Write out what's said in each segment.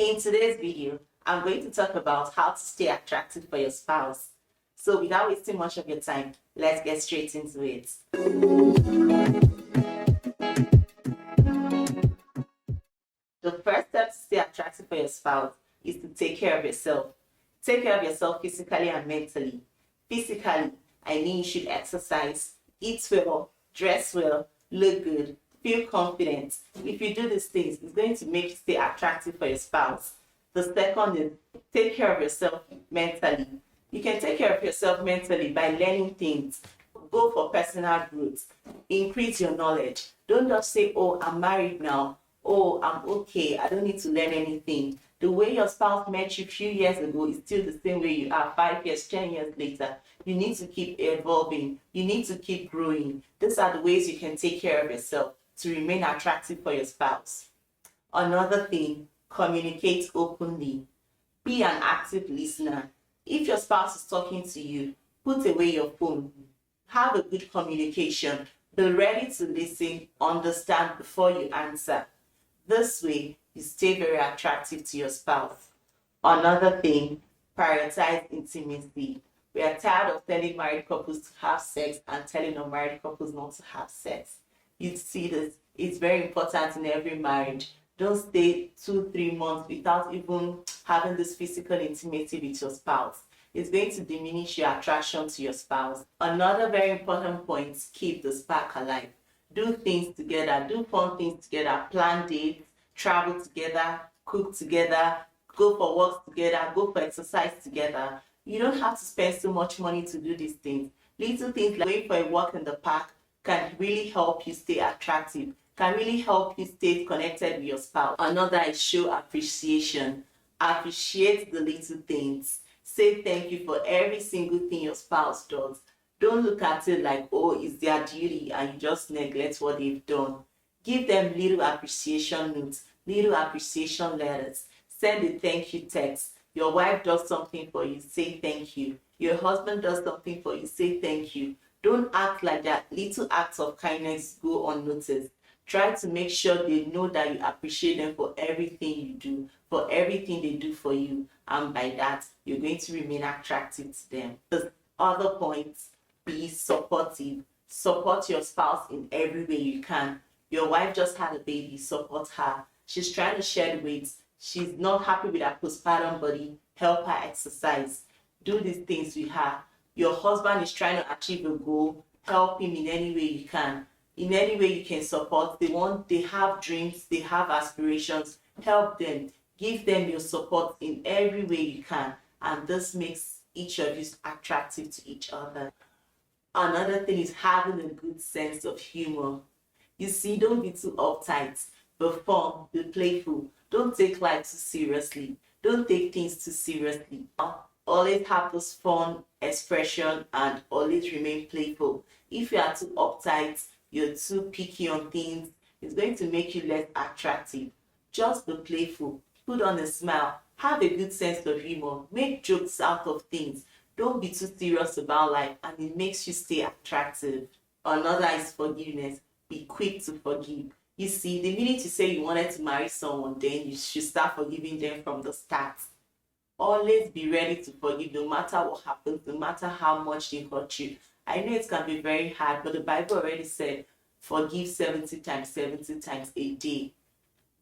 In today's video, I'm going to talk about how to stay attractive for your spouse. So without wasting much of your time, let's get straight into it. The first step to stay attractive for your spouse is to take care of yourself. Take care of yourself physically and mentally. Physically, I mean you should exercise, eat well, dress well, look good, feel confident. If you do these things, it's going to make you stay attractive for your spouse. The second is take care of yourself mentally. You can take care of yourself mentally by learning things. Go for personal growth. Increase your knowledge. Don't just say, oh, I'm married now. Oh, I'm okay. I don't need to learn anything. The way your spouse met you a few years ago is still the same way you are 5 years, 10 years later. You need to keep evolving. You need to keep growing. These are the ways you can take care of yourself to remain attractive for your spouse. Another thing, communicate openly. Be an active listener. If your spouse is talking to you, put away your phone. Have a good communication. Be ready to listen, understand before you answer. This way, you stay very attractive to your spouse. Another thing, prioritize intimacy. We are tired of telling married couples to have sex and telling unmarried couples not to have sex. You see this, it's very important in every marriage. Don't stay 2-3 months without even having this physical intimacy with your spouse. It's going to diminish your attraction to your spouse. Another very important point, keep the spark alive. Do things together, do fun things together, plan dates, travel together, cook together, go for walks together, go for exercise together. You don't have to spend so much money to do these things. Little things like going for a walk in the park can really help you stay attractive, can really help you stay connected with your spouse. Another is show appreciation. Appreciate the little things. Say thank you for every single thing your spouse does. Don't look at it like, oh, it's their duty and you just neglect what they've done. Give them little appreciation notes, little appreciation letters. Send a thank you text. Your wife does something for you, say thank you. Your husband does something for you, say thank you. Don't act like that. Little acts of kindness go unnoticed. Try to make sure they know that you appreciate them for everything you do, for everything they do for you. And by that, you're going to remain attractive to them. The other point, be supportive. Support your spouse in every way you can. Your wife just had a baby, support her. She's trying to shed weight. She's not happy with her postpartum body. Help her exercise. Do these things with her. Your husband is trying to achieve a goal. Help him in any way you can. In any way you can support. They have dreams, they have aspirations. Help them. Give them your support in every way you can. And this makes each of you attractive to each other. Another thing is having a good sense of humor. You see, don't be too uptight. Be fun, be playful. Don't take life too seriously. Don't take things too seriously. Always have this fun expression and always remain playful. If you are too uptight, you're too picky on things, it's going to make you less attractive. Just be playful. Put on a smile. Have a good sense of humor. Make jokes out of things. Don't be too serious about life and it makes you stay attractive. Another is forgiveness. Be quick to forgive. You see, the minute you say you wanted to marry someone, then you should start forgiving them from the start. Always be ready to forgive no matter what happens, no matter how much they hurt you. I know it can be very hard, but the Bible already said, forgive 70 times, 70 times a day.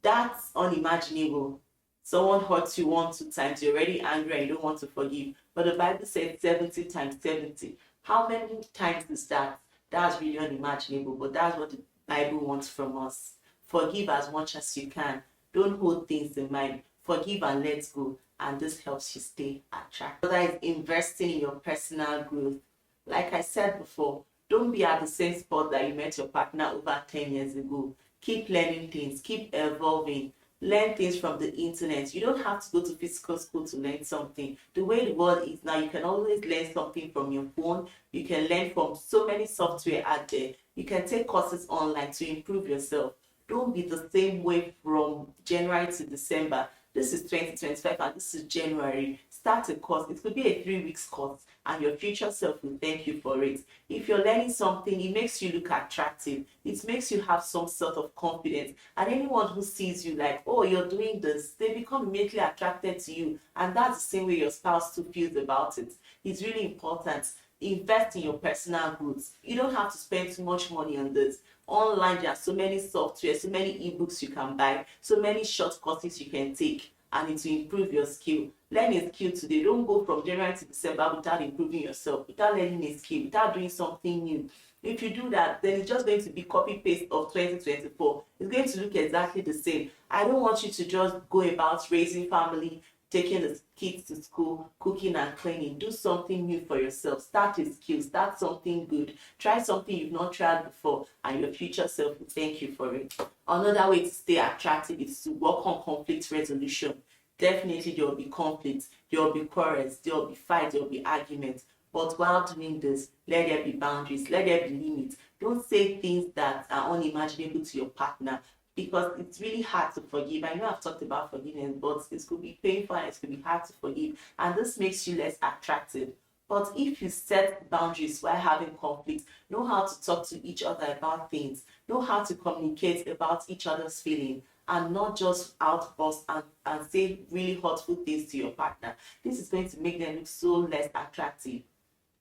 That's unimaginable. Someone hurts you 1-2 times, you're already angry and you don't want to forgive. But the Bible said 70 times 70. How many times is that? That's really unimaginable, but that's what the Bible wants from us. Forgive as much as you can. Don't hold things in mind. Forgive and let go. And this helps you stay attractive. That is investing in your personal growth. Like I said before, don't be at the same spot that you met your partner over 10 years ago. Keep learning things. Keep evolving. Learn things from the internet. You don't have to go to physical school to learn something. The way the world is now, you can always learn something from your phone. You can learn from so many software out there. You can take courses online to improve yourself. Don't be the same way from January to December. This is 2025 and this is January. Start a course. It could be a 3 weeks course and your future self will thank you for it. If you're learning something, it makes you look attractive. It makes you have some sort of confidence. And anyone who sees you like, oh, you're doing this, they become immediately attracted to you. And that's the same way your spouse too feels about it. It's really important. Invest in your personal growth. You don't have to spend too much money on this. Online, there are so many software, so many ebooks you can buy, so many short courses you can take, and it will improve your skill. Learn a skill today. Don't go from January to December without improving yourself, without learning a skill, without doing something new. If you do that, then it's just going to be copy paste of 2024. It's going to look exactly the same. I don't want you to just go about raising family, taking the kids to school, cooking and cleaning. Do something new for yourself. Start a skill, start something good. Try something you've not tried before, and your future self will thank you for it. Another way to stay attractive is to work on conflict resolution. Definitely there will be conflicts, there will be quarrels, there will be fights, there will be arguments. But while doing this, let there be boundaries, let there be limits. Don't say things that are unimaginable to your partner, because it's really hard to forgive. I know I've talked about forgiveness, but it could be painful and it could be hard to forgive, and this makes you less attractive. But if you set boundaries while having conflict, know how to talk to each other about things, know how to communicate about each other's feelings, and not just outburst and say really hurtful things to your partner. This is going to make them look so less attractive.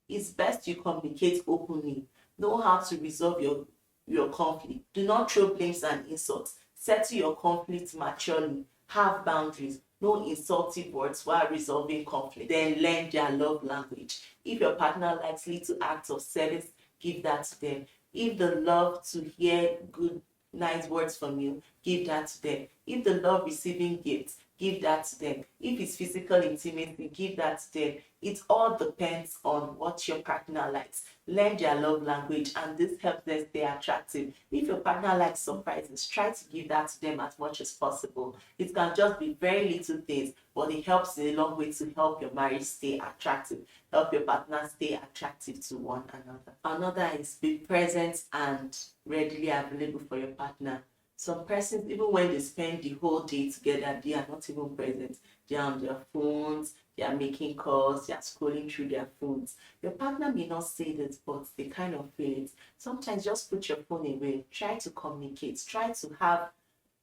It's best you communicate openly. Know how to resolve your conflict. Do not throw blames and insults. Settle your conflict maturely. Have boundaries. No insulting words while resolving conflict. Then learn their love language. If your partner likes little acts of service, give that to them. If they love to hear good, nice words from you, give that to them. If they love receiving gifts, give that to them. If it's physical intimacy, give that to them. It all depends on what your partner likes. Learn their love language, and this helps them stay attractive. If your partner likes surprises, try to give that to them as much as possible. It can just be very little things, but it helps in a long way to help your marriage stay attractive, help your partner stay attractive to one another. Another is be present and readily available for your partner. Some persons, even when they spend the whole day together, they are not even present. They are on their phones, they are making calls, they are scrolling through their phones. Your partner may not say this, but they kind of feel it. Sometimes just put your phone away, try to communicate, try to have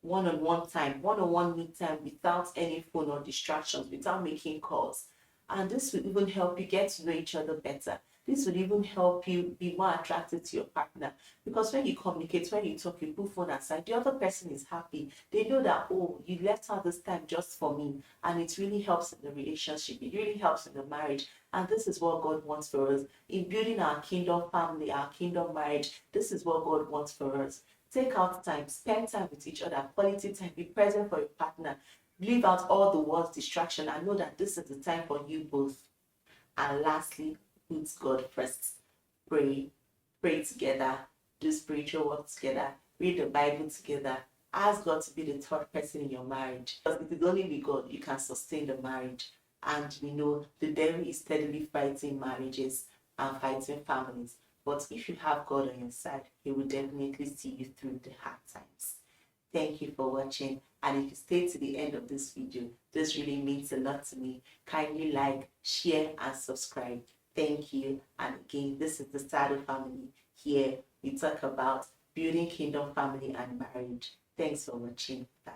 one-on-one time, one-on-one meet time without any phone or distractions, without making calls. And this will even help you get to know each other better. This will even help you be more attracted to your partner, because when you communicate, when you talk, you put phone aside, the other person is happy. They know that, oh, you left out this time just for me, and it really helps in the relationship. It really helps in the marriage, and this is what God wants for us in building our kingdom family, our kingdom marriage. This is what God wants for us. Take out time, spend time with each other, quality time, be present for your partner. Leave out all the world's distraction and know that this is the time for you both. And lastly, put God first. Pray, pray together, do spiritual work together, read the Bible together. Ask God to be the third person in your marriage. Because it is only with God you can sustain the marriage. And we know the devil is steadily fighting marriages and fighting families. But if you have God on your side, He will definitely see you through the hard times. Thank you for watching, and if you stayed to the end of this video, this really means a lot to me. Kindly like, share and subscribe. Thank you. And again, this is the Sado family. Here we talk about building kingdom family and marriage. Thanks for watching. Bye.